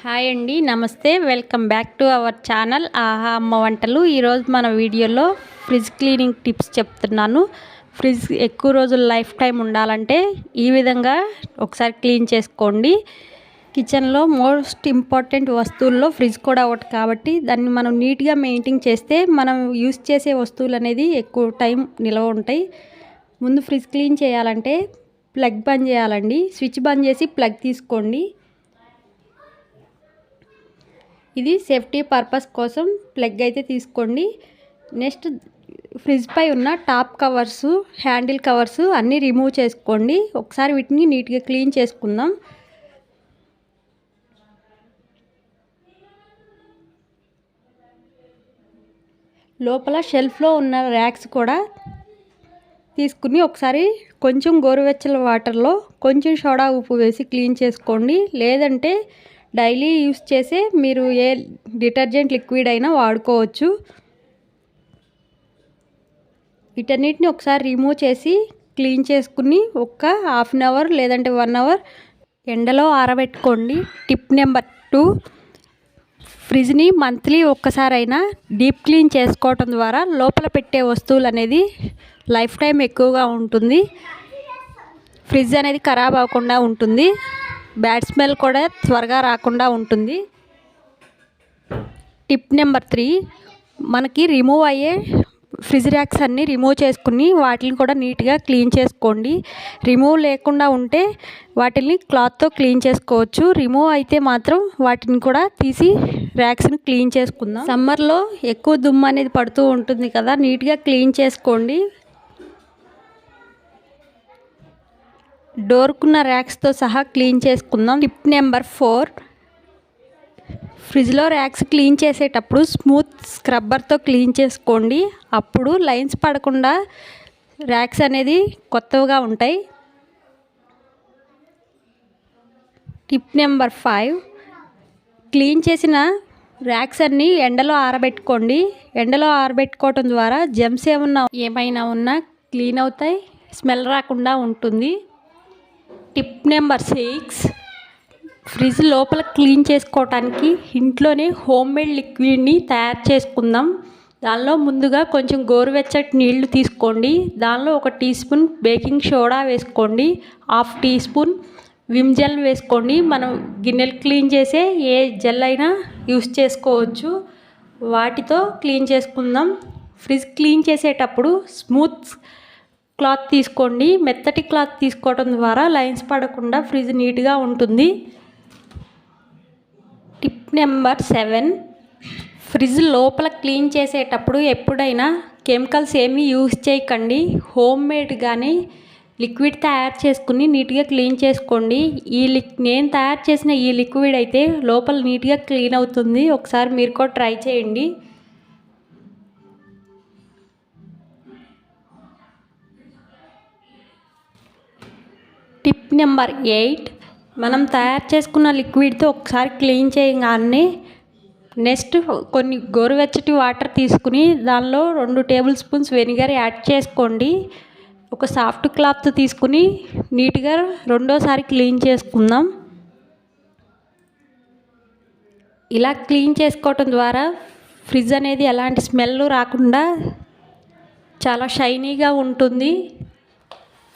Hi అండి, నమస్తే. Welcome back to our channel ఆహా అమ్మ వంటలు. ఈరోజు మన వీడియోలో ఫ్రిడ్జ్ క్లీనింగ్ టిప్స్ చెప్తున్నాను. ఫ్రిడ్జ్ ఎక్కువ రోజులు లైఫ్ టైం ఉండాలంటే ఈ విధంగా ఒకసారి క్లీన్ చేసుకోండి. కిచెన్లో మోస్ట్ ఇంపార్టెంట్ వస్తువుల్లో ఫ్రిడ్జ్ కూడా ఒకటి కాబట్టి దాన్ని మనం నీట్గా మెయింటైన్ చేస్తే మనం యూస్ చేసే వస్తువులు అనేది ఎక్కువ టైం నిల్వ ఉంటాయి. ముందు ఫ్రిడ్జ్ క్లీన్ చేయాలంటే ప్లగ్ బంద్ చేయాలండి. స్విచ్ బంద్ చేసి ప్లగ్ తీసుకోండి. ఇది సేఫ్టీ పర్పస్ కోసం ప్లగ్ అయితే తీసుకోండి. నెక్స్ట్ ఫ్రిడ్జ్ పై ఉన్న టాప్ కవర్స్, హ్యాండిల్ కవర్స్ అన్నీ రిమూవ్ చేసుకోండి. ఒకసారి వీటిని నీట్గా క్లీన్ చేసుకుందాం. లోపల షెల్ఫ్లో ఉన్న ర్యాక్స్ కూడా తీసుకుని ఒకసారి కొంచెం గోరువెచ్చల వాటర్లో కొంచెం సోడా ఉప్పు వేసి క్లీన్ చేసుకోండి. లేదంటే డైలీ యూస్ చేసే మీరు ఏ డిటర్జెంట్ లిక్విడ్ అయినా వాడుకోవచ్చు. వీటన్నిటిని ఒకసారి రిమూవ్ చేసి క్లీన్ చేసుకుని ఒక హాఫ్ అన్ అవర్ లేదంటే 1 అవర్ ఎండలో ఆరబెట్టుకోండి. టిప్ నెంబర్ 2, ఫ్రిడ్జ్ని మంత్లీ ఒక్కసారైనా డీప్ క్లీన్ చేసుకోవటం ద్వారా లోపల పెట్టే వస్తువులు అనేది లైఫ్ టైం ఎక్కువగా ఉంటుంది. ఫ్రిడ్జ్ అనేది ఖరాబ్ అవ్వకుండా ఉంటుంది. బ్యాడ్ స్మెల్ కూడా త్వరగా రాకుండా ఉంటుంది. టిప్ నెంబర్ 3, మనకి రిమూవ్ అయ్యే ఫ్రిడ్జ్ ర్యాక్స్ అన్నీ రిమూవ్ చేసుకుని వాటిని కూడా నీట్గా క్లీన్ చేసుకోండి. రిమూవ్ లేకుండా ఉంటే వాటిని క్లాత్తో క్లీన్ చేసుకోవచ్చు. రిమూవ్ అయితే మాత్రం వాటిని కూడా తీసి ర్యాక్స్ని క్లీన్ చేసుకుందాం. సమ్మర్లో ఎక్కువ దుమ్ము అనేది పడుతూ ఉంటుంది కదా, నీట్గా క్లీన్ చేసుకోండి. డోర్కున్న ర్యాక్స్తో సహా క్లీన్ చేసుకుందాం. టిప్ నెంబర్ 4, ఫ్రిడ్జ్లో ర్యాక్స్ క్లీన్ చేసేటప్పుడు స్మూత్ స్క్రబ్బర్తో క్లీన్ చేసుకోండి. అప్పుడు లైన్స్ పడకుండా ర్యాక్స్ అనేది కొత్తగా ఉంటాయి. టిప్ నెంబర్ 5, క్లీన్ చేసిన ర్యాక్స్ అన్నీ ఎండలో ఆరబెట్టుకోండి. ఎండలో ఆరబెట్టుకోవటం ద్వారా జెమ్స్ ఏమైనా ఉన్నా క్లీన్ అవుతాయి, స్మెల్ రాకుండా ఉంటుంది. టిప్ నెంబర్ 6, ఫ్రిడ్జ్ లోపల క్లీన్ చేసుకోవటానికి ఇంట్లోనే హోమ్ మేడ్ లిక్విడ్ని తయారు చేసుకుందాం. దానిలో ముందుగా కొంచెం గోరువెచ్చటి నీళ్లు తీసుకోండి. దానిలో 1 టీ స్పూన్ బేకింగ్ సోడా వేసుకోండి. 1/2 టీ స్పూన్ విమ్ జెల్ వేసుకోండి. మనం గిన్నెలు క్లీన్ చేసే ఏ జెల్ అయినా యూస్ చేసుకోవచ్చు. వాటితో క్లీన్ చేసుకుందాం. ఫ్రిడ్జ్ క్లీన్ చేసేటప్పుడు స్మూత్ క్లాత్ తీసుకోండి. మెత్తటి క్లాత్ తీసుకోవడం ద్వారా లైన్స్ పడకుండా ఫ్రిడ్జ్ నీట్గా ఉంటుంది. టిప్ నెంబర్ 7, ఫ్రిడ్జ్ లోపల క్లీన్ చేసేటప్పుడు ఎప్పుడైనా కెమికల్స్ ఏమీ యూస్ చేయకండి. హోమ్ మేడ్గానే లిక్విడ్ తయారు చేసుకుని నీట్గా క్లీన్ చేసుకోండి. నేను తయారు చేసిన ఈ లిక్విడ్ అయితే లోపల నీట్గా క్లీన్ అవుతుంది. ఒకసారి మీరు కూడా ట్రై చేయండి. టిప్ నెంబర్ 8, మనం తయారు చేసుకున్న లిక్విడ్తో ఒకసారి క్లీన్ చేయగానే నెక్స్ట్ కొన్ని గోరువెచ్చటి వాటర్ తీసుకుని దానిలో 2 టేబుల్ స్పూన్స్ వెనిగర్ యాడ్ చేసుకోండి. ఒక సాఫ్ట్ క్లాత్ తీసుకుని నీట్గా రెండోసారి క్లీన్ చేసుకుందాం. ఇలా క్లీన్ చేసుకోవటం ద్వారా ఫ్రిడ్జ్ అనేది ఎలాంటి స్మెల్ రాకుండా చాలా షైనీగా ఉంటుంది.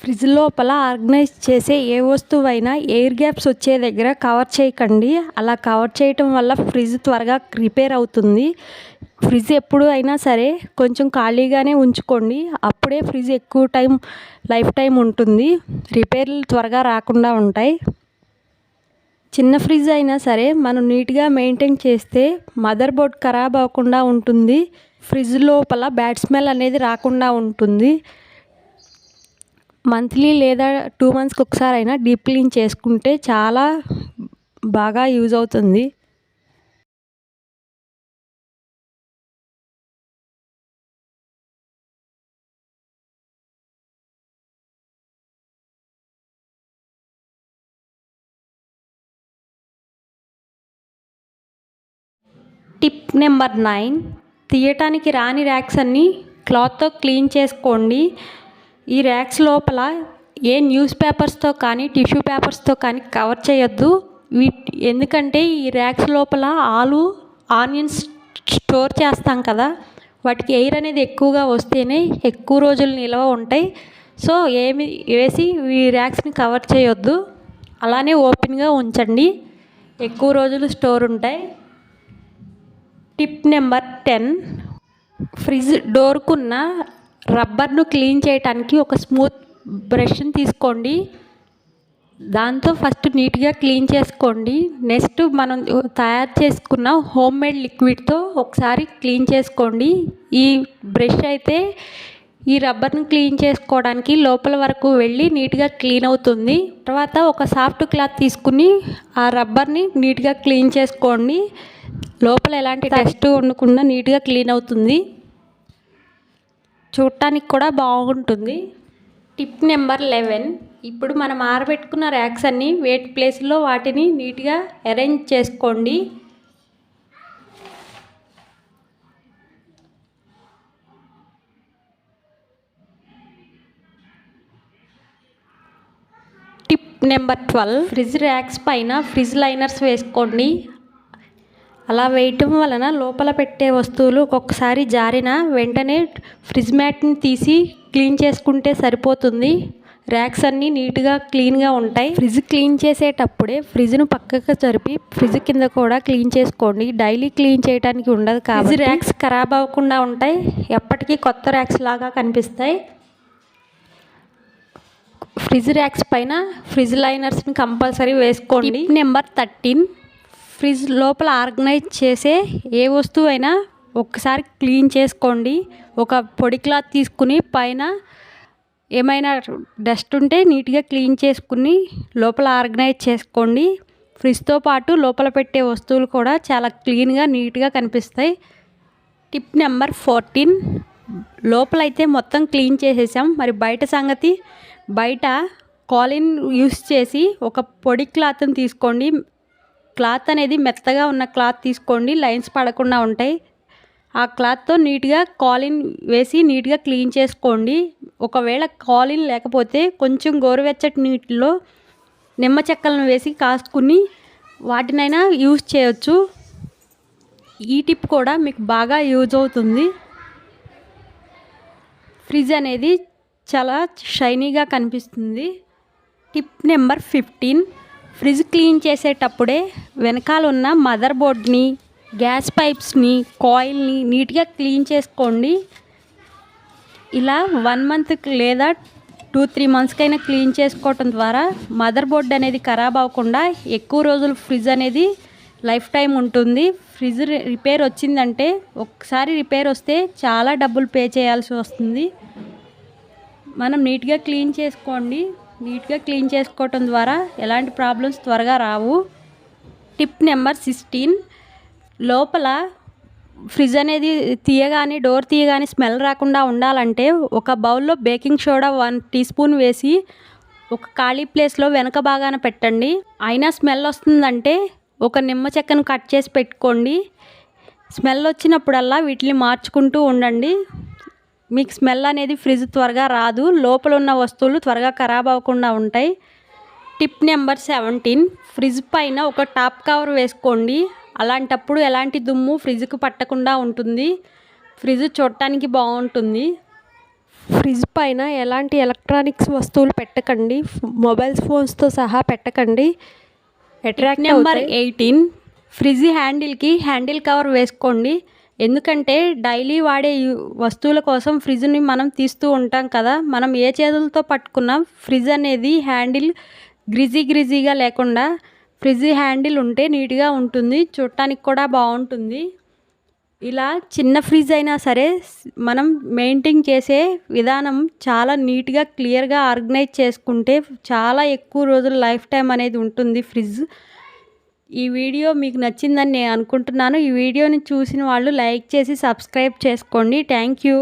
ఫ్రిడ్జ్ లోపల ఆర్గనైజ్ చేసే ఏ వస్తువైనా ఎయిర్ గ్యాప్స్ వచ్చే దగ్గర కవర్ చేయకండి. అలా కవర్ చేయటం వల్ల ఫ్రిడ్జ్ త్వరగా రిపేర్ అవుతుంది. ఫ్రిడ్జ్ ఎప్పుడు అయినా సరే కొంచెం ఖాళీగానే ఉంచుకోండి. అప్పుడే ఫ్రిడ్జ్ ఎక్కువ లైఫ్ టైం ఉంటుంది. రిపేర్లు త్వరగా రాకుండా ఉంటాయి. చిన్న ఫ్రిడ్జ్ అయినా సరే మనం నీట్గా మెయింటైన్ చేస్తే మదర్ బోర్డ్ ఖరాబ్ అవ్వకుండా ఉంటుంది. ఫ్రిడ్జ్ లోపల బ్యాడ్ స్మెల్ అనేది రాకుండా ఉంటుంది. మంత్లీ లేదా 2 మంత్స్కి ఒకసారి అయినా డీప్ క్లీన్ చేసుకుంటే చాలా బాగా యూజ్ అవుతుంది. టిప్ నెంబర్ 9, తీయటానికి రాని ర్యాక్స్ అన్నీ క్లాత్తో క్లీన్ చేసుకోండి. ఈ ర్యాక్స్ లోపల ఏ న్యూస్ పేపర్స్తో కానీ టిష్యూ పేపర్స్తో కానీ కవర్ చేయొద్దు. ఎందుకంటే ఈ ర్యాక్స్ లోపల ఆనియన్స్ స్టోర్ చేస్తాం కదా, వాటికి ఎయిర్ అనేది ఎక్కువగా వస్తేనే ఎక్కువ రోజులు నిల్వ ఉంటాయి. సో ఏమి వేసి ఈ ర్యాక్స్ని కవర్ చేయొద్దు, అలానే ఓపెన్గా ఉంచండి, ఎక్కువ రోజులు స్టోర్ ఉంటాయి. టిప్ నెంబర్ 10, ఫ్రిడ్జ్ డోర్కున్న రబ్బర్ను క్లీన్ చేయడానికి ఒక స్మూత్ బ్రష్ని తీసుకోండి. దాంతో ఫస్ట్ నీట్గా క్లీన్ చేసుకోండి. నెక్స్ట్ మనం తయారు చేసుకున్న హోమ్ మేడ్ లిక్విడ్తో ఒకసారి క్లీన్ చేసుకోండి. ఈ బ్రష్ అయితే ఈ రబ్బర్ని క్లీన్ చేసుకోవడానికి లోపల వరకు వెళ్ళి నీట్గా క్లీన్ అవుతుంది. తర్వాత ఒక సాఫ్ట్ క్లాత్ తీసుకుని ఆ రబ్బర్ని నీట్గా క్లీన్ చేసుకోండి. లోపల ఎలాంటి డస్ట్ ఉండకుండా నీట్గా క్లీన్ అవుతుంది, చూడటానికి కూడా బాగుంటుంది. టిప్ నెంబర్ 11, ఇప్పుడు మనం ఆరబెట్టుకున్న ర్యాక్స్ అన్నీ వేట్ ప్లేస్లో వాటిని నీట్గా అరేంజ్ చేసుకోండి. టిప్ నెంబర్ 12, ఫ్రిడ్జ్ ర్యాక్స్ పైన ఫ్రిడ్జ్ లైనర్స్ వేసుకోండి. అలా వేయటం వలన లోపల పెట్టే వస్తువులు ఒక్కొక్కసారి జారిన వెంటనే ఫ్రిడ్జ్ మ్యాట్ని తీసి క్లీన్ చేసుకుంటే సరిపోతుంది. ర్యాక్స్ అన్నీ నీట్గా క్లీన్గా ఉంటాయి. ఫ్రిడ్జ్ క్లీన్ చేసేటప్పుడే ఫ్రిడ్జ్ను పక్కకు జరిపి ఫ్రిడ్జ్ కింద కూడా క్లీన్ చేసుకోండి. డైలీ క్లీన్ చేయడానికి ఉండదు కాబట్టి ర్యాక్స్ ఖరాబ్ అవ్వకుండా ఉంటాయి, ఎప్పటికీ కొత్త ర్యాక్స్ లాగా కనిపిస్తాయి. ఫ్రిడ్జ్ ర్యాక్స్ పైన ఫ్రిడ్జ్ లైనర్స్ని కంపల్సరీ వేసుకోండి. టిప్ నెంబర్ 13, ఫ్రిడ్జ్ లోపల ఆర్గనైజ్ చేసే ఏ వస్తువు అయినా ఒక్కసారి క్లీన్ చేసుకోండి. ఒక పొడి క్లాత్ తీసుకుని పైన ఏమైనా డస్ట్ ఉంటే నీట్గా క్లీన్ చేసుకుని లోపల ఆర్గనైజ్ చేసుకోండి. ఫ్రిడ్జ్తో పాటు లోపల పెట్టే వస్తువులు కూడా చాలా క్లీన్గా నీట్గా కనిపిస్తాయి. టిప్ నెంబర్ 14, లోపలైతే మొత్తం క్లీన్ చేసేసాం, మరి బయట సంగతి. బయట కాలిన్ యూస్ చేసి ఒక పొడి క్లాత్ని తీసుకోండి. క్లాత్ అనేది మెత్తగా ఉన్న క్లాత్ తీసుకోండి, లైన్స్ పడకుండా ఉంటాయి. ఆ క్లాత్తో నీట్గా కాలిన్ వేసి నీట్గా క్లీన్ చేసుకోండి. ఒకవేళ కాలిన్ లేకపోతే కొంచెం గోరువెచ్చటి నీటిలో నిమ్మ చెక్కలను వేసి కాసుకుని వాటినైనా యూజ్ చేయొచ్చు. ఈ టిప్ కూడా మీకు బాగా యూజ్ అవుతుంది. ఫ్రిడ్జ్ అనేది చాలా షైనీగా కనిపిస్తుంది. టిప్ నెంబర్ 15, ఫ్రిడ్జ్ క్లీన్ చేసేటప్పుడే వెనకాల ఉన్న మదర్ బోర్డ్ని, గ్యాస్ పైప్స్ని, కాయిల్ని నీట్గా క్లీన్ చేసుకోండి. ఇలా 1 మంత్ లేదా 2-3 మంత్స్కైనా క్లీన్ చేసుకోవటం ద్వారా మదర్ బోర్డ్ అనేది ఖరాబ్ అవ్వకుండా ఎక్కువ రోజులు ఫ్రిడ్జ్ అనేది లైఫ్ టైం ఉంటుంది. ఫ్రిడ్జ్ రిపేర్ వచ్చిందంటే ఒకసారి రిపేర్ వస్తే చాలా డబ్బులు పే చేయాల్సి వస్తుంది. మనం నీట్గా క్లీన్ చేసుకోండి. నీట్గా క్లీన్ చేసుకోవటం ద్వారా ఎలాంటి ప్రాబ్లమ్స్ త్వరగా రావు. టిప్ నెంబర్ 16, లోపల ఫ్రిడ్జ్ అనేది డోర్ తీయగానే స్మెల్ రాకుండా ఉండాలంటే ఒక బౌల్లో బేకింగ్ సోడా 1 టీ స్పూన్ వేసి ఒక ఖాళీ ప్లేస్లో వెనక భాగాన పెట్టండి. అయినా స్మెల్ వస్తుందంటే ఒక నిమ్మ చెక్కను కట్ చేసి పెట్టుకోండి. స్మెల్ వచ్చినప్పుడల్లా వీటిని మార్చుకుంటూ ఉండండి. మీకు స్మెల్ అనేది ఫ్రిడ్జ్ త్వరగా రాదు, లోపల ఉన్న వస్తువులు త్వరగా ఖరాబ్ అవ్వకుండా ఉంటాయి. టిప్ నెంబర్ 17, ఫ్రిడ్జ్ పైన ఒక టాప్ కవర్ వేసుకోండి. అలాంటప్పుడు ఎలాంటి దుమ్ము ఫ్రిడ్జ్కి పట్టకుండా ఉంటుంది, ఫ్రిడ్జ్ చూడటానికి బాగుంటుంది. ఫ్రిడ్జ్ పైన ఎలాంటి ఎలక్ట్రానిక్స్ వస్తువులు పెట్టకండి, మొబైల్ ఫోన్స్తో సహా పెట్టకండి. టిప్ నెంబర్ 18, ఫ్రిడ్జ్ హ్యాండిల్కి హ్యాండిల్ కవర్ వేసుకోండి. ఎందుకంటే డైలీ వాడే వస్తువుల కోసం ఫ్రిడ్జ్ని మనం తీస్తూ ఉంటాం కదా, మనం ఏ చేతులతో పట్టుకున్నా ఫ్రిడ్జ్ అనేది హ్యాండిల్ గ్రిజీగా లేకుండా ఫ్రిడ్జ్ హ్యాండిల్ ఉంటే నీట్గా ఉంటుంది, చూడటానికి కూడా బాగుంటుంది. ఇలా చిన్న ఫ్రిడ్జ్ అయినా సరే మనం మెయింటైన్ చేసే విధానం చాలా నీట్గా క్లియర్గా ఆర్గనైజ్ చేసుకుంటే చాలా ఎక్కువ రోజులు లైఫ్ టైం అనేది ఉంటుంది ఫ్రిడ్జ్. ఈ వీడియో మీకు నచ్చిందని నేను అనుకుంటున్నాను. ఈ వీడియోని చూసిన వాళ్ళు లైక్ చేసి సబ్స్క్రైబ్ చేసుకోండి. Thank you.